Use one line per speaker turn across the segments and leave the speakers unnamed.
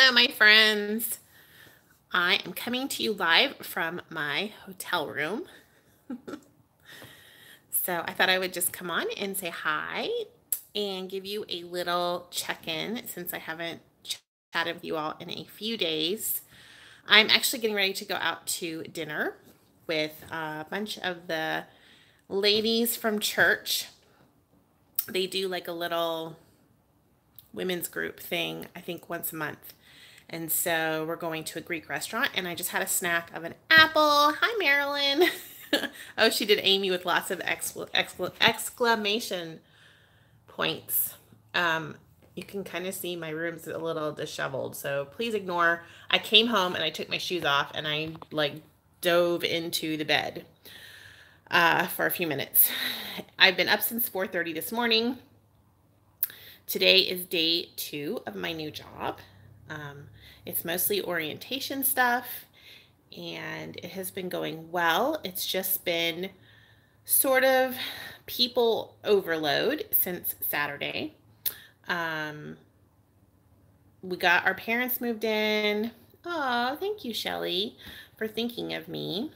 Hello, my friends. I am coming to you live from my hotel room. So I thought I would just come on and say hi and give you a little check-in since I haven't chatted with you all in a few days. I'm actually getting ready to go out to dinner with a bunch of the ladies from church. They do like a little women's group thing, I think once a month. And so we're going to a Greek restaurant, and I just had a snack of an apple. Hi, Marilyn. Oh, she did Amy with lots of exclamation points. You can kind of see my room's a little disheveled, so please ignore. I came home and I took my shoes off and I like dove into the bed for a few minutes. I've been up since 4:30 this morning. Today is day 2 of my new job. It's mostly orientation stuff, and it has been going well. It's just been sort of people overload since Saturday. We got our parents moved in. Oh, thank you, Shelly, for thinking of me.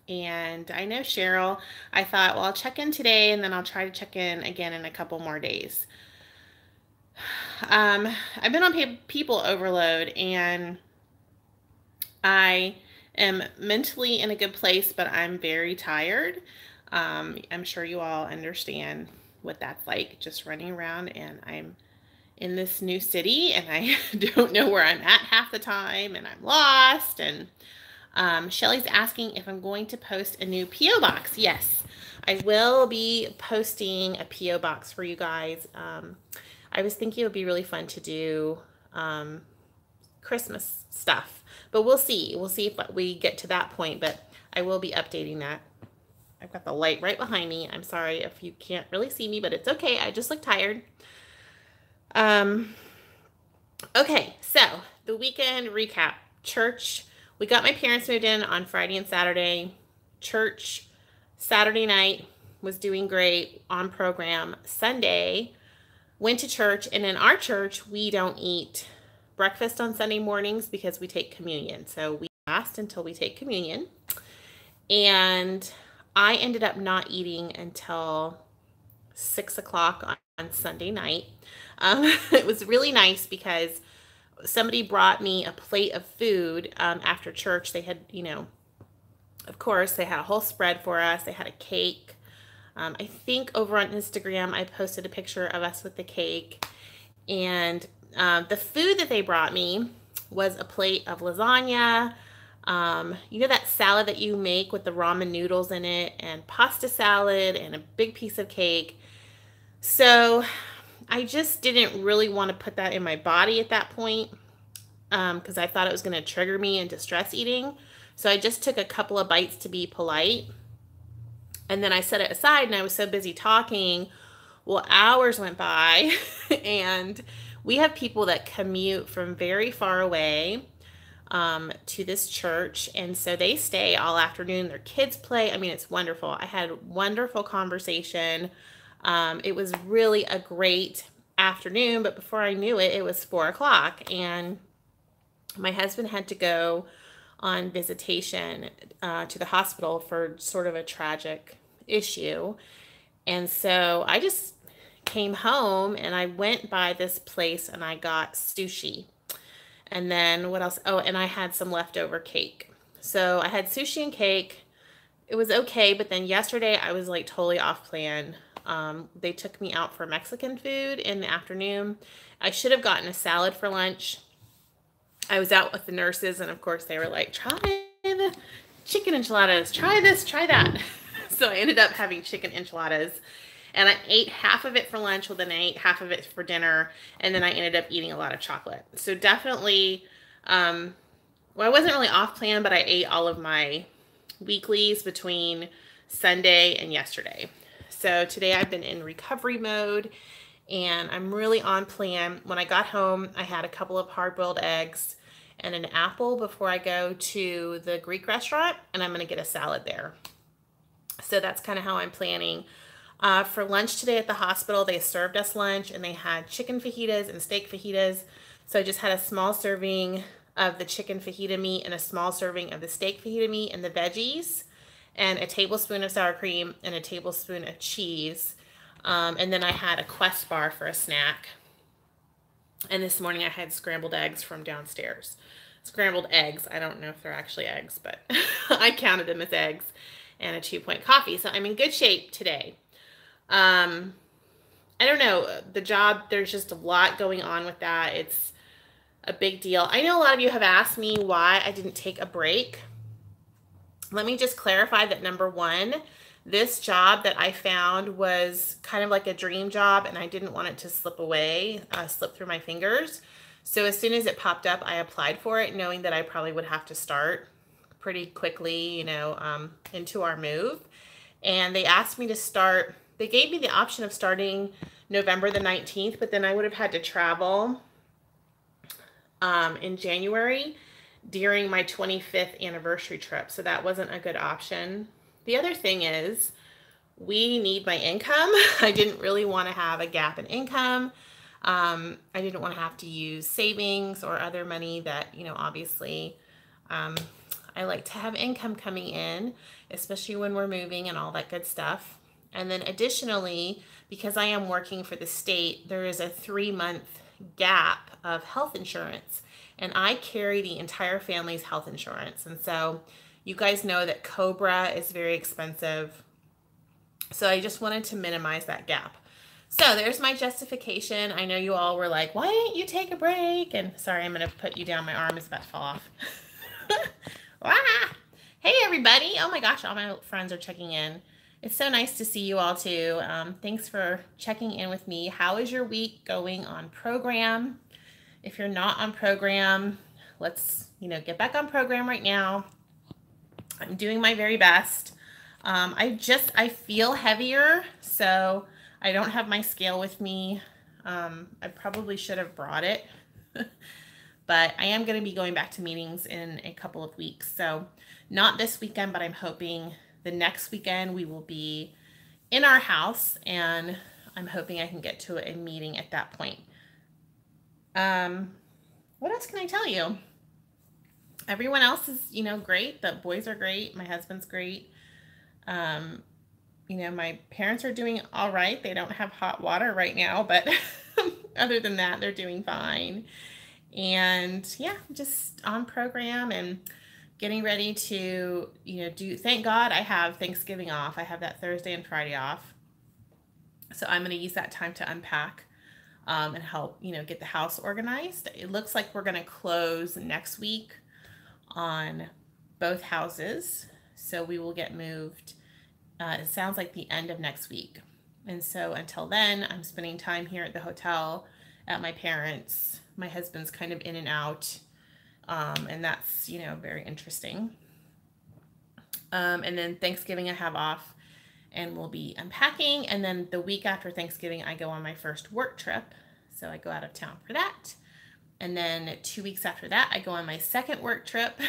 And I know Cheryl, I thought, well, I'll check in today and then I'll try to check in again in a couple more days. I've been on people overload, and I am mentally in a good place, but I'm very tired. I'm sure you all understand what that's like, just running around, and I'm in this new city and I don't know where I'm at half the time, and I'm lost. And Shelly's asking if I'm going to post a new P.O. box. Yes, I will be posting a P.O. box for you guys. I was thinking it would be really fun to do Christmas stuff, but we'll see. We'll see if we get to that point, but I will be updating that. I've got the light right behind me. I'm sorry if you can't really see me, but it's okay. I just look tired. Okay, so the weekend recap. Church, we got my parents moved in on Friday and Saturday. Church, Saturday night was doing great, on program. Sunday, went to church, and in our church, we don't eat breakfast on Sunday mornings because we take communion. So we fast until we take communion. And I ended up not eating until 6 o'clock on Sunday night. It was really nice because somebody brought me a plate of food after church. They had, of course, they had a whole spread for us. They had a cake. I think over on Instagram, I posted a picture of us with the cake. And the food that they brought me was a plate of lasagna. You know that salad that you make with the ramen noodles in it, and pasta salad, and a big piece of cake. So I just didn't really want to put that in my body at that point because I thought it was going to trigger me into stress eating. So I just took a couple of bites to be polite. And then I set it aside, and I was so busy talking. Well, hours went by, and we have people that commute from very far away to this church, and so they stay all afternoon. Their kids play. I mean, it's wonderful. I had wonderful conversation. It was really a great afternoon, but before I knew it, it was 4 o'clock, and my husband had to go on visitation to the hospital for sort of a tragic issue. And so I just came home and I went by this place and I got sushi. And then what else? Oh, and I had some leftover cake. So I had sushi and cake. It was okay, but then yesterday I was like totally off plan. They took me out for Mexican food in the afternoon. I should have gotten a salad for lunch. I was out with the nurses, and of course they were like, try the chicken enchiladas, try this, try that. So I ended up having chicken enchiladas, and I ate half of it for lunch, well then I ate half of it for dinner, and then I ended up eating a lot of chocolate. So definitely, well, I wasn't really off plan, but I ate all of my weeklies between Sunday and yesterday. So today I've been in recovery mode, and I'm really on plan. When I got home, I had a couple of hard-boiled eggs and an apple before I go to the Greek restaurant, and I'm going to get a salad there. So that's kind of how I'm planning. For lunch today at the hospital, they served us lunch, and they had chicken fajitas and steak fajitas. So I just had a small serving of the chicken fajita meat and a small serving of the steak fajita meat and the veggies, and a tablespoon of sour cream and a tablespoon of cheese. And then I had a Quest bar for a snack. And this morning I had scrambled eggs from downstairs. Scrambled eggs. I don't know if they're actually eggs, but I counted them as eggs, and a 2-point coffee. So I'm in good shape today. I don't know. The job, there's just a lot going on with that. It's a big deal. I know a lot of you have asked me why I didn't take a break. Let me just clarify that number one, this job that I found was kind of like a dream job, and I didn't want it to slip away, slip through my fingers. So as soon as it popped up, I applied for it, knowing that I probably would have to start pretty quickly, into our move. And they asked me to start, they gave me the option of starting November the 19th, but then I would have had to travel in January during my 25th anniversary trip. So that wasn't a good option. The other thing is, we need my income. I didn't really want to have a gap in income. I didn't want to have to use savings or other money that, obviously, I like to have income coming in, especially when we're moving and all that good stuff. And then additionally, because I am working for the state, there is a 3-month gap of health insurance, and I carry the entire family's health insurance. And so you guys know that Cobra is very expensive. So I just wanted to minimize that gap. So there's my justification. I know you all were like, why didn't you take a break? And sorry, I'm going to put you down. My arm is about to fall off. Hey, everybody. Oh my gosh, all my friends are checking in. It's so nice to see you all too. Thanks for checking in with me. How is your week going on program? If you're not on program, let's, get back on program right now. I'm doing my very best. I feel heavier, so I don't have my scale with me. I probably should have brought it, but I am going to be going back to meetings in a couple of weeks. So not this weekend, but I'm hoping the next weekend we will be in our house, and I'm hoping I can get to a meeting at that point. What else can I tell you? Everyone else is, great. The boys are great. My husband's great. My parents are doing all right. They don't have hot water right now, but other than that, they're doing fine. And yeah, just on program and getting ready to, thank God I have Thanksgiving off. I have that Thursday and Friday off. So I'm going to use that time to unpack and help, get the house organized. It looks like we're going to close next week on both houses. So we will get moved. It sounds like the end of next week. And so until then, I'm spending time here at the hotel at my parents'. My husband's kind of in and out. And that's, very interesting. And then Thanksgiving I have off, and we'll be unpacking. And then the week after Thanksgiving, I go on my first work trip. So I go out of town for that. And then 2 weeks after that, I go on my second work trip.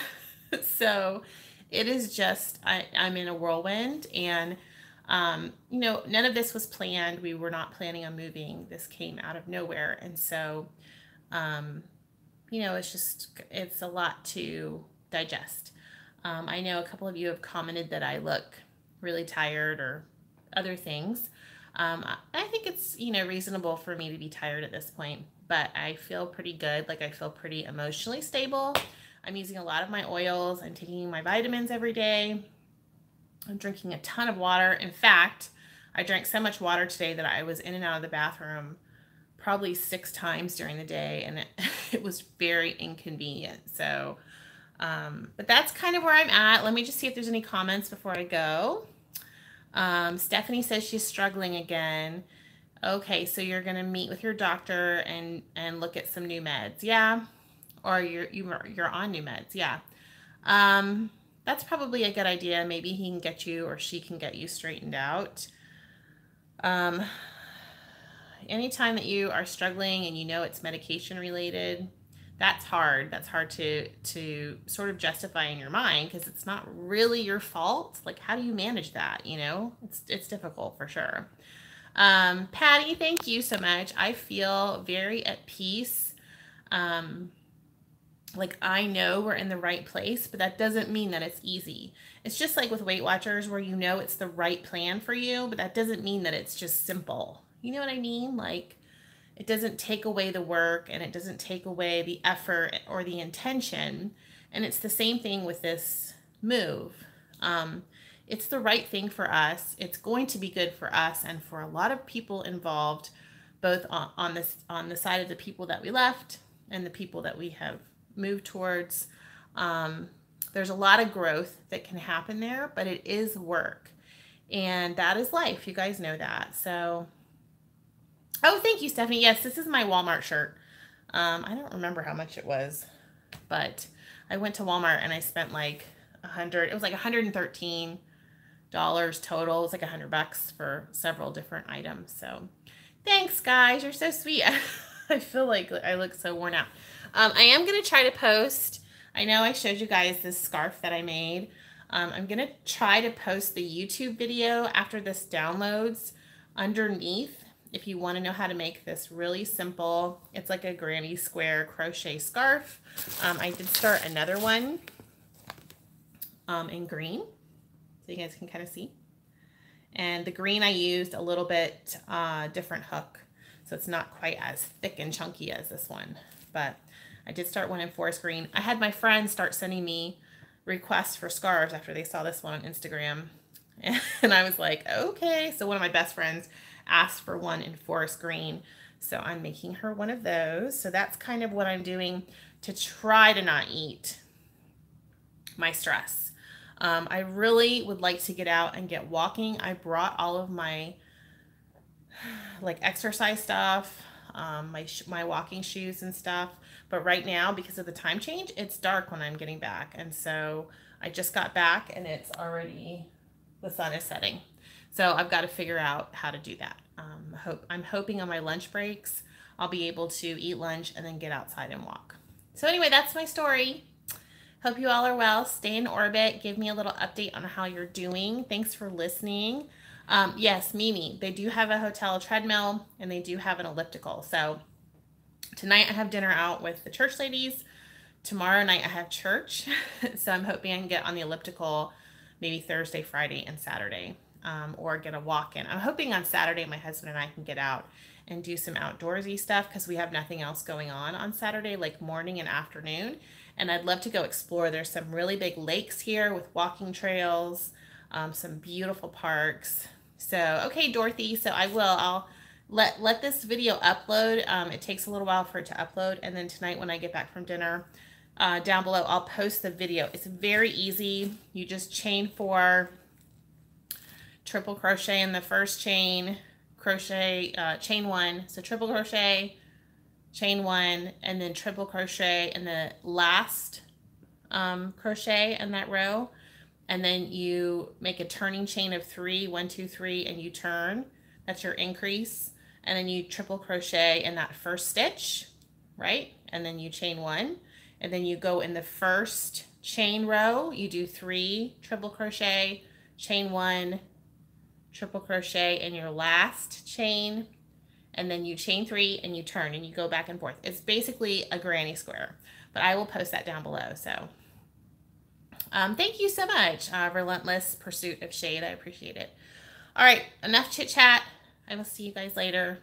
So it is just, I'm in a whirlwind, and, none of this was planned. We were not planning on moving. This came out of nowhere. And so, it's a lot to digest. I know a couple of you have commented that I look really tired or other things. I think it's, reasonable for me to be tired at this point, but I feel pretty good. Like, I feel pretty emotionally stable. I'm using a lot of my oils. I'm taking my vitamins every day. I'm drinking a ton of water. In fact, I drank so much water today that I was in and out of the bathroom probably 6 times during the day, and it was very inconvenient. So, but that's kind of where I'm at. Let me just see if there's any comments before I go. Stephanie says she's struggling again. Okay, so you're going to meet with your doctor and look at some new meds. Yeah. Or you're on new meds. Yeah. That's probably a good idea. Maybe he can get you, or she can get you straightened out. Anytime that you are struggling and it's medication related, that's hard. That's hard to sort of justify in your mind, because it's not really your fault. Like, how do you manage that? It's difficult for sure. Patty, thank you so much. I feel very at peace. Like, I know we're in the right place, but that doesn't mean that it's easy. It's just like with Weight Watchers, where you know it's the right plan for you, but that doesn't mean that it's just simple. You know what I mean? Like, it doesn't take away the work, and it doesn't take away the effort or the intention. And it's the same thing with this move. It's the right thing for us. It's going to be good for us and for a lot of people involved, both on the side of the people that we left and the people that we have moved towards. There's a lot of growth that can happen there, but it is work, and that is life. You guys know that. So, oh, thank you, Stephanie. Yes, this is my Walmart shirt. I don't remember how much it was, but I went to Walmart and I spent like it was like $113 total. It's like $100 for several different items. So thanks, guys. You're so sweet. I feel like I look so worn out. I am going to try to post. I know I showed you guys this scarf that I made. I'm going to try to post the YouTube video after this downloads underneath if you want to know how to make this really simple. It's like a granny square crochet scarf. I did start another one in green, so you guys can kind of see. And the green I used a little bit different hook, so it's not quite as thick and chunky as this one. But I did start one in forest green. I had my friends start sending me requests for scarves after they saw this one on Instagram. And I was like, okay. So one of my best friends asked for one in forest green. So I'm making her one of those. So that's kind of what I'm doing to try to not eat my stress. I really would like to get out and get walking. I brought all of my like exercise stuff, my walking shoes and stuff. But right now, because of the time change, it's dark when I'm getting back. And so I just got back and it's already, the sun is setting. So I've got to figure out how to do that. I'm hoping on my lunch breaks, I'll be able to eat lunch and then get outside and walk. So anyway, that's my story. Hope you all are well. Stay in orbit. Give me a little update on how you're doing. Thanks for listening. Yes, Mimi, they do have a hotel treadmill and they do have an elliptical. So tonight I have dinner out with the church ladies. Tomorrow night I have church. So I'm hoping I can get on the elliptical maybe Thursday, Friday, and Saturday, or get a walk in. I'm hoping on Saturday my husband and I can get out and do some outdoorsy stuff because we have nothing else going on Saturday, like morning and afternoon. And I'd love to go explore. There's some really big lakes here with walking trails, some beautiful parks. So, okay, Dorothy, so I'll let this video upload. It takes a little while for it to upload. And then tonight when I get back from dinner, down below, I'll post the video. It's very easy. You just chain 4, triple crochet in the first chain, crochet, chain 1. So triple crochet, chain 1, and then triple crochet in the last crochet in that row. And then you make a turning chain of 3, 1, 2, 3, and you turn. That's your increase. And then you triple crochet in that first stitch, right? And then you chain 1. And then you go in the first chain row, you do 3 triple crochet, chain 1, triple crochet in your last chain, and then you chain 3 and you turn and you go back and forth. It's basically a granny square, but I will post that down below. So thank you so much, Relentless Pursuit of Shade. I appreciate it. All right, enough chit chat. I will see you guys later.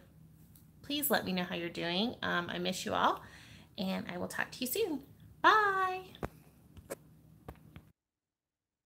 Please let me know how you're doing. I miss you all, and I will talk to you soon. Bye.